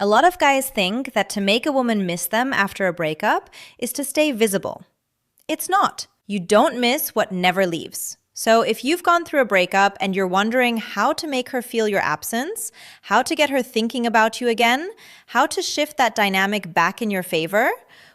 A lot of guys think that to make a woman miss them after a breakup is to stay visible. It's not. You don't miss what never leaves. So if you've gone through a breakup and you're wondering how to make her feel your absence, how to get her thinking about you again, how to shift that dynamic back in your favor,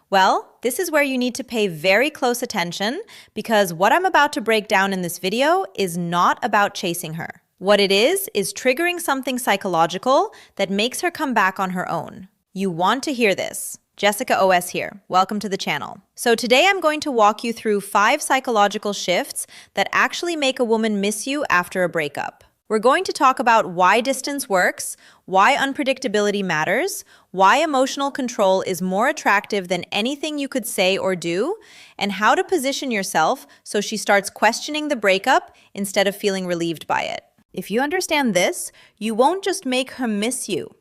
well, this is where you need to pay very close attention because what I'm about to break down in this video is not about chasing her. What it is triggering something psychological that makes her come back on her own. You want to hear this. Jessica OS here. Welcome to the channel. So today I'm going to walk you through 5 psychological shifts that actually make a woman miss you after a breakup. We're going to talk about why distance works, why unpredictability matters, why emotional control is more attractive than anything you could say or do, and how to position yourself so she starts questioning the breakup instead of feeling relieved by it. If you understand this, you won't just make her miss you.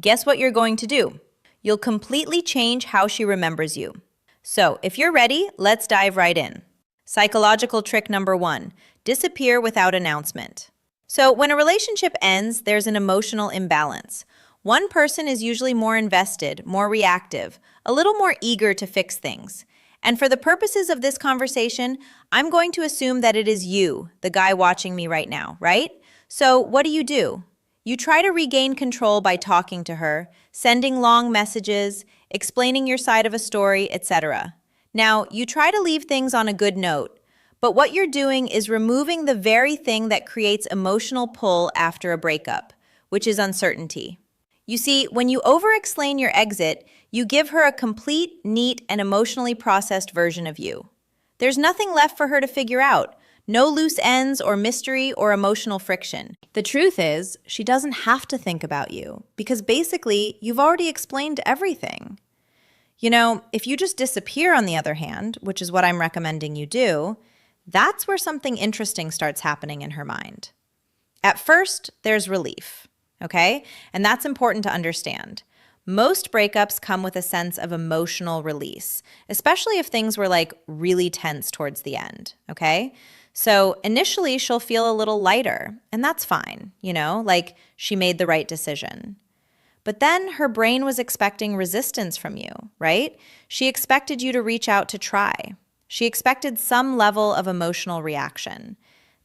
Guess what you're going to do? You'll completely change how she remembers you. So, if you're ready, let's dive right in. Psychological trick number 1, disappear without announcement. So, when a relationship ends, there's an emotional imbalance. One person is usually more invested, more reactive, a little more eager to fix things. And for the purposes of this conversation, I'm going to assume that it is you, the guy watching me right now, right? So what do? You try to regain control by talking to her, sending long messages, explaining your side of a story, etc. Now, you try to leave things on a good note, but what you're doing is removing the very thing that creates emotional pull after a breakup, which is uncertainty. You see, when you over-explain your exit, you give her a complete, neat, and emotionally processed version of you. There's nothing left for her to figure out. No loose ends or mystery or emotional friction. The truth is, she doesn't have to think about you because basically, you've already explained everything. You know, if you just disappear on the other hand, which is what I'm recommending you do, that's where something interesting starts happening in her mind. At first, there's relief, okay? And that's important to understand. Most breakups come with a sense of emotional release, especially if things were like really tense towards the end, okay? So initially she'll feel a little lighter, and that's fine, like she made the right decision. But then her brain was expecting resistance from you, right? She expected you to reach out to try. She expected some level of emotional reaction.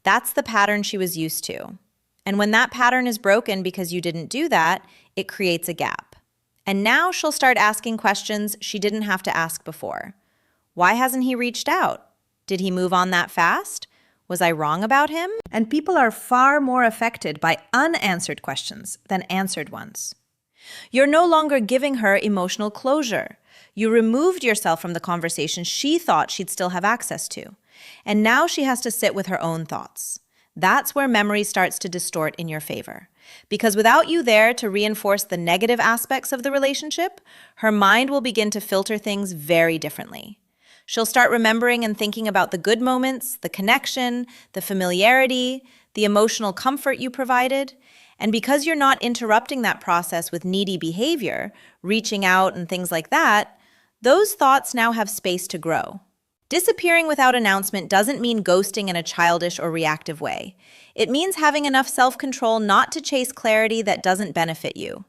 That's the pattern she was used to. And when that pattern is broken because you didn't do that, it creates a gap. And now she'll start asking questions she didn't have to ask before. Why hasn't he reached out? Did he move on that fast? Was I wrong about him? And people are far more affected by unanswered questions than answered ones. You're no longer giving her emotional closure. You removed yourself from the conversation she thought she'd still have access to. And now she has to sit with her own thoughts. That's where memory starts to distort in your favor. Because without you there to reinforce the negative aspects of the relationship, her mind will begin to filter things very differently. She'll start remembering and thinking about the good moments, the connection, the familiarity, the emotional comfort you provided. And because you're not interrupting that process with needy behavior, reaching out and things like that, those thoughts now have space to grow. Disappearing without announcement doesn't mean ghosting in a childish or reactive way. It means having enough self-control not to chase clarity that doesn't benefit you.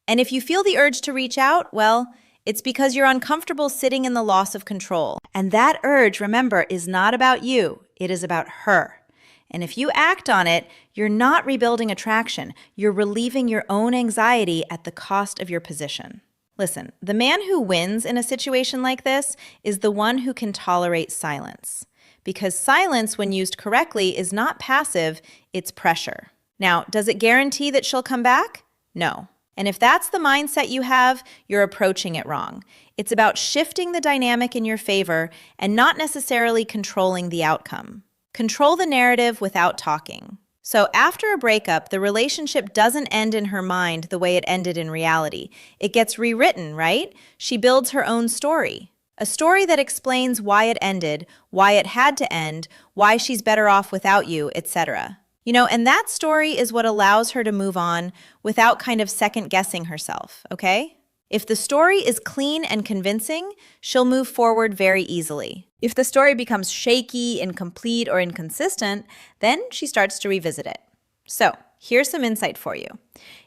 And if you feel the urge to reach out, well, it's because you're uncomfortable sitting in the loss of control. And that urge, remember, is not about you. It is about her. And if you act on it, you're not rebuilding attraction. You're relieving your own anxiety at the cost of your position. Listen, the man who wins in a situation like this is the one who can tolerate silence. Because silence, when used correctly, is not passive, it's pressure. Now, does it guarantee that she'll come back? No. And if that's the mindset you have, you're approaching it wrong. It's about shifting the dynamic in your favor and not necessarily controlling the outcome. Control the narrative without talking. So after a breakup, the relationship doesn't end in her mind the way it ended in reality. It gets rewritten, right? She builds her own story. A story that explains why it ended, why it had to end, why she's better off without you, etc. And that story is what allows her to move on without kind of second-guessing herself, okay? If the story is clean and convincing, she'll move forward very easily. If the story becomes shaky, incomplete, or inconsistent, then she starts to revisit it. So, here's some insight for you.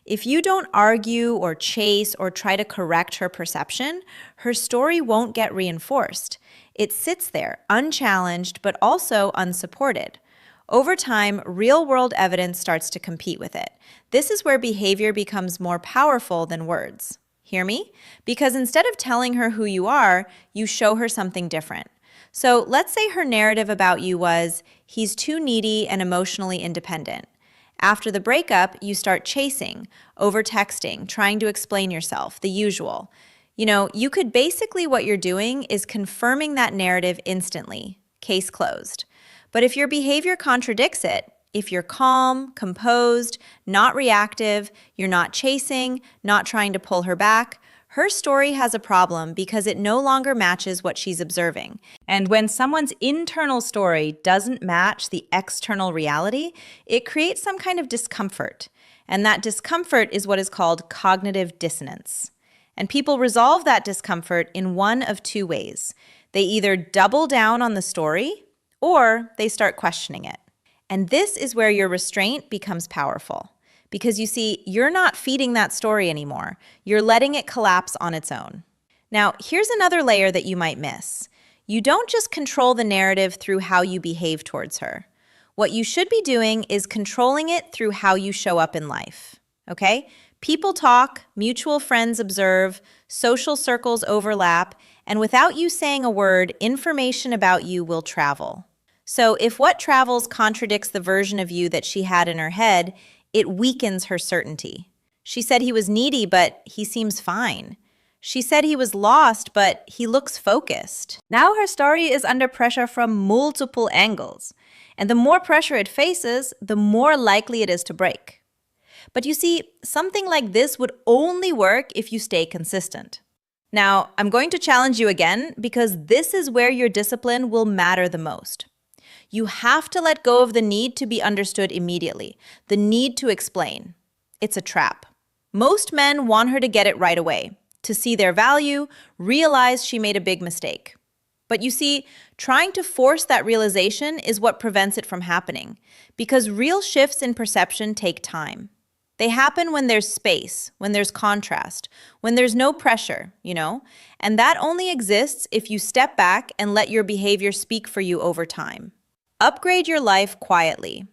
If you don't argue or chase or try to correct her perception, her story won't get reinforced. It sits there, unchallenged, but also unsupported. Over time, real-world evidence starts to compete with it. This is where behavior becomes more powerful than words. Hear me? Because instead of telling her who you are, you show her something different. So let's say her narrative about you was, he's too needy and emotionally independent. After the breakup, you start chasing, over-texting, trying to explain yourself, the usual. You could basically what you're doing is confirming that narrative instantly. Case closed. But if your behavior contradicts it, if you're calm, composed, not reactive, you're not chasing, not trying to pull her back, her story has a problem because it no longer matches what she's observing. And when someone's internal story doesn't match the external reality, it creates some kind of discomfort. And that discomfort is what is called cognitive dissonance. And people resolve that discomfort in one of two ways. They either double down on the story or they start questioning it. And this is where your restraint becomes powerful. Because you see, you're not feeding that story anymore. You're letting it collapse on its own. Now, here's another layer that you might miss. You don't just control the narrative through how you behave towards her. What you should be doing is controlling it through how you show up in life, okay? People talk, mutual friends observe, social circles overlap, and without you saying a word, information about you will travel. So if what travels contradicts the version of you that she had in her head, it weakens her certainty. She said he was needy, but he seems fine. She said he was lost, but he looks focused. Now her story is under pressure from multiple angles. And the more pressure it faces, the more likely it is to break. But you see, something like this would only work if you stay consistent. Now, I'm going to challenge you again because this is where your discipline will matter the most. You have to let go of the need to be understood immediately, the need to explain. It's a trap. Most men want her to get it right away, to see their value, realize she made a big mistake. But you see, trying to force that realization is what prevents it from happening, because real shifts in perception take time. They happen when there's space, when there's contrast, when there's no pressure, and that only exists if you step back and let your behavior speak for you over time. Upgrade your life quietly.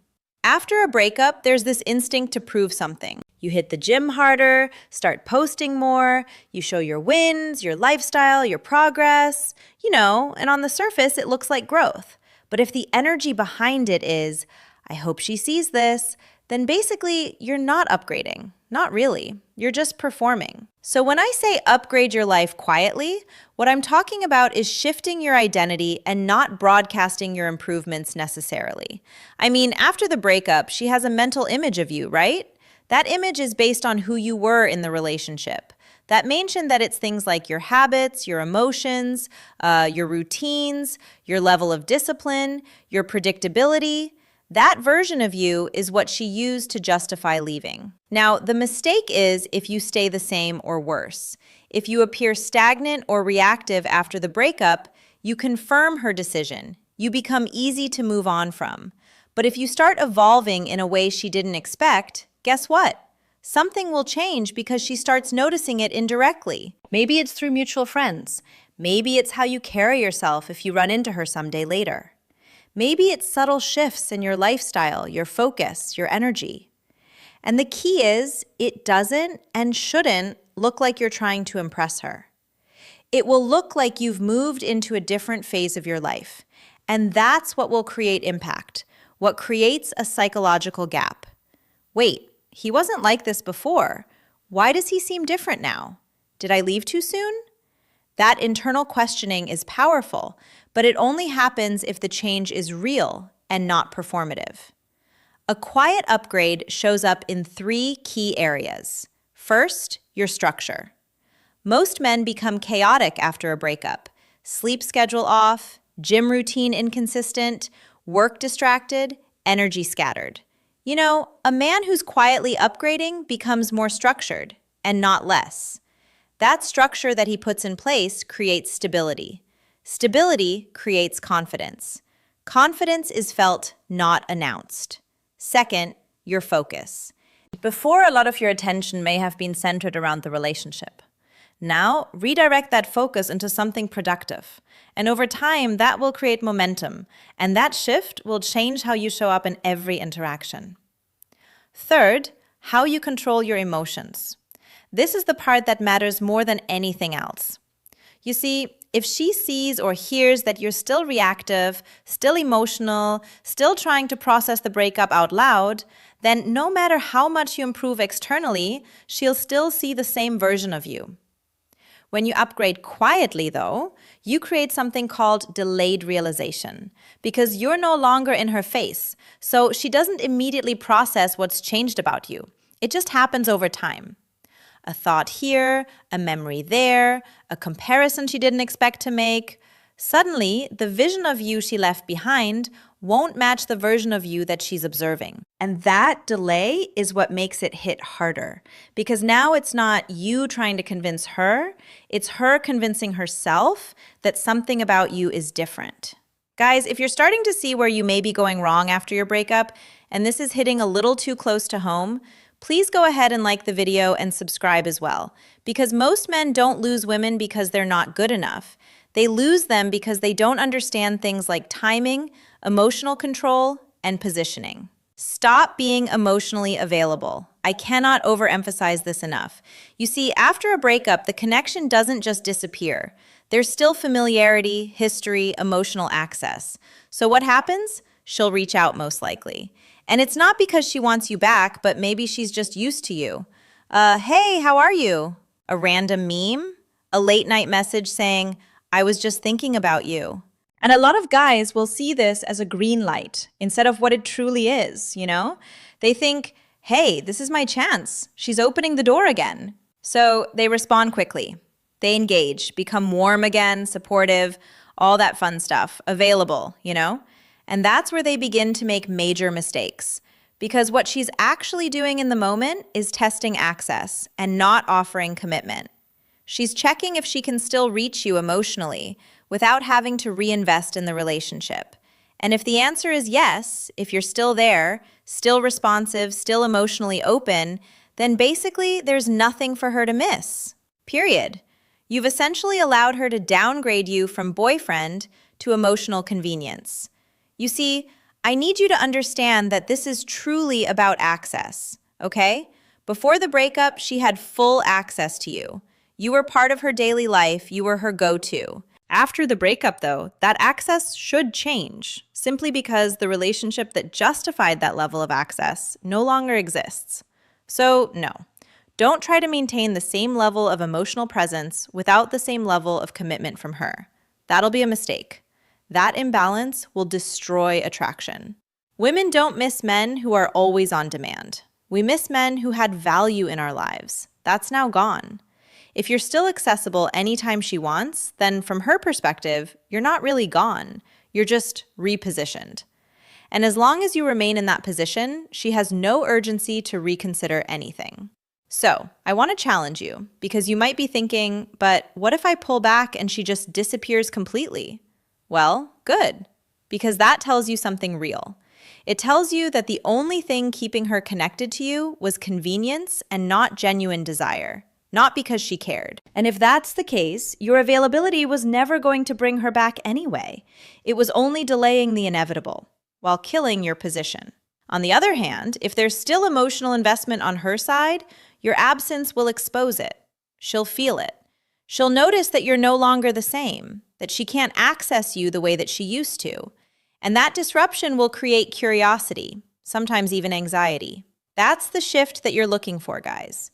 After a breakup, there's this instinct to prove something. You hit the gym harder, start posting more, you show your wins, your lifestyle, your progress, and on the surface, it looks like growth. But if the energy behind it is, I hope she sees this, then basically you're not upgrading. Not really. You're just performing. So when I say upgrade your life quietly, what I'm talking about is shifting your identity and not broadcasting your improvements necessarily. I mean, after the breakup, she has a mental image of you, right? That image is based on who you were in the relationship. That mentioned that it's things like your habits, your emotions, your routines, your level of discipline, your predictability. That version of you is what she used to justify leaving. Now, the mistake is if you stay the same or worse. If you appear stagnant or reactive after the breakup, you confirm her decision. You become easy to move on from. But if you start evolving in a way she didn't expect, guess what? Something will change because she starts noticing it indirectly. Maybe it's through mutual friends. Maybe it's how you carry yourself if you run into her someday later. Maybe it's subtle shifts in your lifestyle, your focus, your energy. And the key is, it doesn't and shouldn't look like you're trying to impress her. It will look like you've moved into a different phase of your life. And that's what will create impact, what creates a psychological gap. Wait, he wasn't like this before. Why does he seem different now? Did I leave too soon? That internal questioning is powerful, but it only happens if the change is real and not performative. A quiet upgrade shows up in 3 key areas. First, your structure. Most men become chaotic after a breakup. Sleep schedule off, gym routine inconsistent, work distracted, energy scattered. A man who's quietly upgrading becomes more structured and not less. That structure that he puts in place creates stability. Stability creates confidence. Confidence is felt, not announced. Second, your focus. Before, a lot of your attention may have been centered around the relationship. Now, redirect that focus into something productive. And over time, that will create momentum, and that shift will change how you show up in every interaction. Third, how you control your emotions. This is the part that matters more than anything else. You see, if she sees or hears that you're still reactive, still emotional, still trying to process the breakup out loud, then no matter how much you improve externally, she'll still see the same version of you. When you upgrade quietly, though, you create something called delayed realization, because you're no longer in her face, so she doesn't immediately process what's changed about you. It just happens over time. A thought here, a memory there, a comparison she didn't expect to make. Suddenly, the vision of you she left behind won't match the version of you that she's observing. And that delay is what makes it hit harder, because now it's not you trying to convince her, it's her convincing herself that something about you is different. Guys, if you're starting to see where you may be going wrong after your breakup, and this is hitting a little too close to home, please go ahead and like the video and subscribe as well, because most men don't lose women because they're not good enough. They lose them because they don't understand things like timing, emotional control, and positioning. Stop being emotionally available. I cannot overemphasize this enough. You see, after a breakup, the connection doesn't just disappear. There's still familiarity, history, emotional access. So what happens? She'll reach out most likely. And it's not because she wants you back, but maybe she's just used to you. Hey, how are you? A random meme? A late night message saying, I was just thinking about you. And a lot of guys will see this as a green light instead of what it truly is, you know? They think, hey, this is my chance. She's opening the door again. So they respond quickly. They engage, become warm again, supportive, all that fun stuff, available, you know? And that's where they begin to make major mistakes. Because what she's actually doing in the moment is testing access and not offering commitment. She's checking if she can still reach you emotionally without having to reinvest in the relationship. And if the answer is yes, if you're still there, still responsive, still emotionally open, then basically there's nothing for her to miss. Period. You've essentially allowed her to downgrade you from boyfriend to emotional convenience. You see, I need you to understand that this is truly about access, okay? Before the breakup, she had full access to you. You were part of her daily life, you were her go-to. After the breakup, though, that access should change, simply because the relationship that justified that level of access no longer exists. So, no. Don't try to maintain the same level of emotional presence without the same level of commitment from her. That'll be a mistake. That imbalance will destroy attraction. Women don't miss men who are always on demand. We miss men who had value in our lives. That's now gone. If you're still accessible anytime she wants, then from her perspective, you're not really gone. You're just repositioned. And as long as you remain in that position, she has no urgency to reconsider anything. So, I want to challenge you, because you might be thinking, but what if I pull back and she just disappears completely? Well, good, because that tells you something real. It tells you that the only thing keeping her connected to you was convenience and not genuine desire, not because she cared. And if that's the case, your availability was never going to bring her back anyway. It was only delaying the inevitable, while killing your position. On the other hand, if there's still emotional investment on her side, your absence will expose it. She'll feel it. She'll notice that you're no longer the same, that she can't access you the way that she used to. And that disruption will create curiosity, sometimes even anxiety. That's the shift that you're looking for, guys.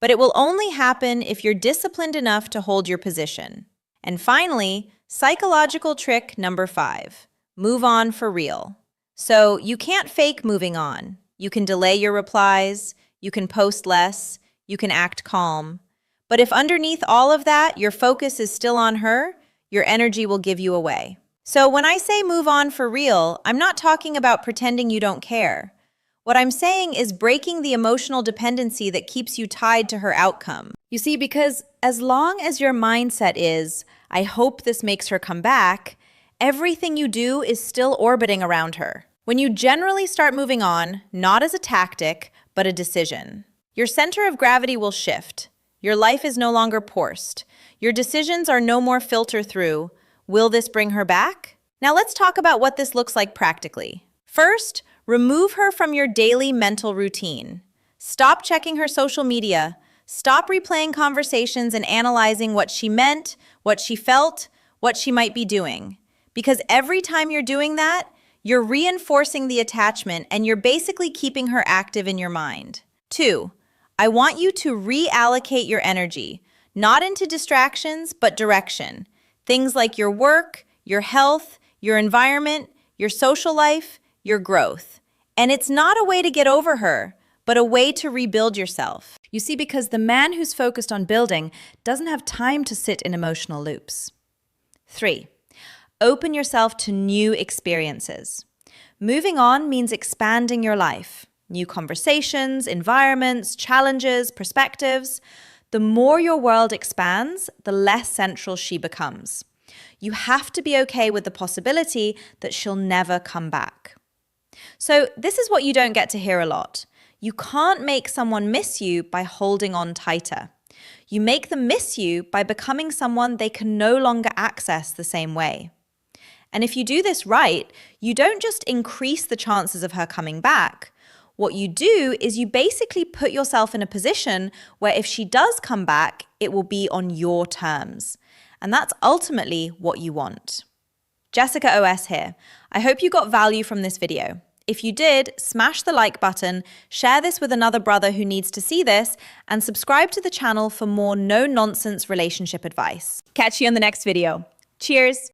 But it will only happen if you're disciplined enough to hold your position. And finally, psychological trick number 5, move on for real. So you can't fake moving on. You can delay your replies, you can post less, you can act calm. But if underneath all of that, your focus is still on her, your energy will give you away. So when I say move on for real, I'm not talking about pretending you don't care. What I'm saying is breaking the emotional dependency that keeps you tied to her outcome. You see, because as long as your mindset is, I hope this makes her come back, everything you do is still orbiting around her. When you generally start moving on, not as a tactic, but a decision. Your center of gravity will shift. Your life is no longer forced. Your decisions are no more filter through, will this bring her back? Now let's talk about what this looks like practically. First, remove her from your daily mental routine. Stop checking her social media. Stop replaying conversations and analyzing what she meant, what she felt, what she might be doing. Because every time you're doing that, you're reinforcing the attachment and you're basically keeping her active in your mind. 2, I want you to reallocate your energy, not into distractions, but direction. Things like your work, your health, your environment, your social life, your growth. And it's not a way to get over her, but a way to rebuild yourself. You see, because the man who's focused on building doesn't have time to sit in emotional loops. 3, open yourself to new experiences. Moving on means expanding your life. New conversations, environments, challenges, perspectives. The more your world expands, the less central she becomes. You have to be okay with the possibility that she'll never come back. So this is what you don't get to hear a lot. You can't make someone miss you by holding on tighter. You make them miss you by becoming someone they can no longer access the same way. And if you do this right, you don't just increase the chances of her coming back. What you do is you basically put yourself in a position where if she does come back, it will be on your terms. And that's ultimately what you want. Jessica OS here. I hope you got value from this video. If you did, smash the like button, share this with another brother who needs to see this, and subscribe to the channel for more no-nonsense relationship advice. Catch you in the next video. Cheers!